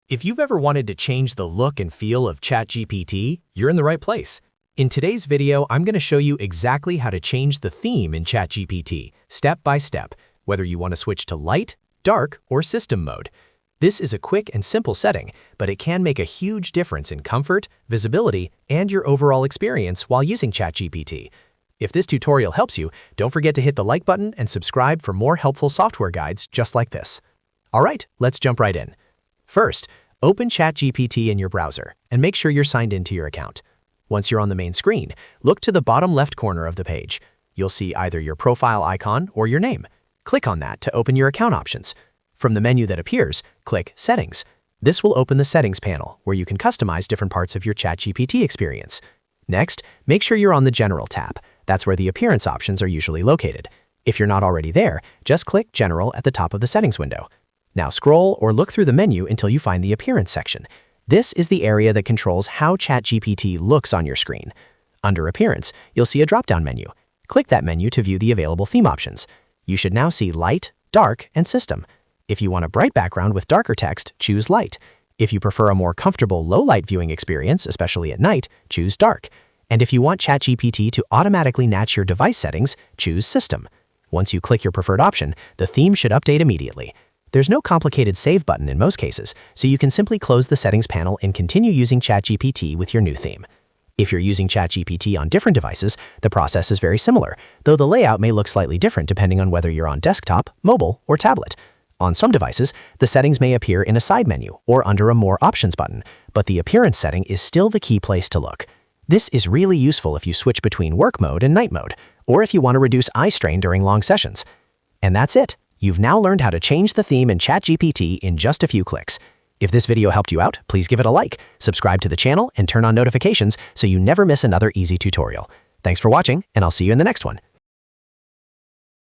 If you've ever wanted to change the look and feel of ChatGPT, you're in the right place. In today's video, I'm going to show you exactly how to change the theme in ChatGPT, step by step, whether you want to switch to light, dark, or system mode. This is a quick and simple setting, but it can make a huge difference in comfort, visibility, and your overall experience while using ChatGPT. If this tutorial helps you, don't forget to hit the like button and subscribe for more helpful software guides just like this. All right, let's jump right in. First, open ChatGPT in your browser and make sure you're signed into your account. Once you're on the main screen, look to the bottom left corner of the page. You'll see either your profile icon or your name. Click on that to open your account options. From the menu that appears, click Settings. This will open the Settings panel, where you can customize different parts of your ChatGPT experience. Next, make sure you're on the General tab. That's where the appearance options are usually located. If you're not already there, just click General at the top of the settings window. Now scroll or look through the menu until you find the Appearance section. This is the area that controls how ChatGPT looks on your screen. Under Appearance, you'll see a drop-down menu. Click that menu to view the available theme options. You should now see Light, Dark, and System. If you want a bright background with darker text, choose Light. If you prefer a more comfortable low-light viewing experience, especially at night, choose Dark. And if you want ChatGPT to automatically match your device settings, choose System. Once you click your preferred option, the theme should update immediately. There's no complicated save button in most cases, so you can simply close the settings panel and continue using ChatGPT with your new theme. If you're using ChatGPT on different devices, the process is very similar, though the layout may look slightly different depending on whether you're on desktop, mobile, or tablet. On some devices, the settings may appear in a side menu or under a More Options button, but the appearance setting is still the key place to look. This is really useful if you switch between work mode and night mode, or if you want to reduce eye strain during long sessions. And that's it. You've now learned how to change the theme in ChatGPT in just a few clicks. If this video helped you out, please give it a like, subscribe to the channel, and turn on notifications so you never miss another easy tutorial. Thanks for watching, and I'll see you in the next one.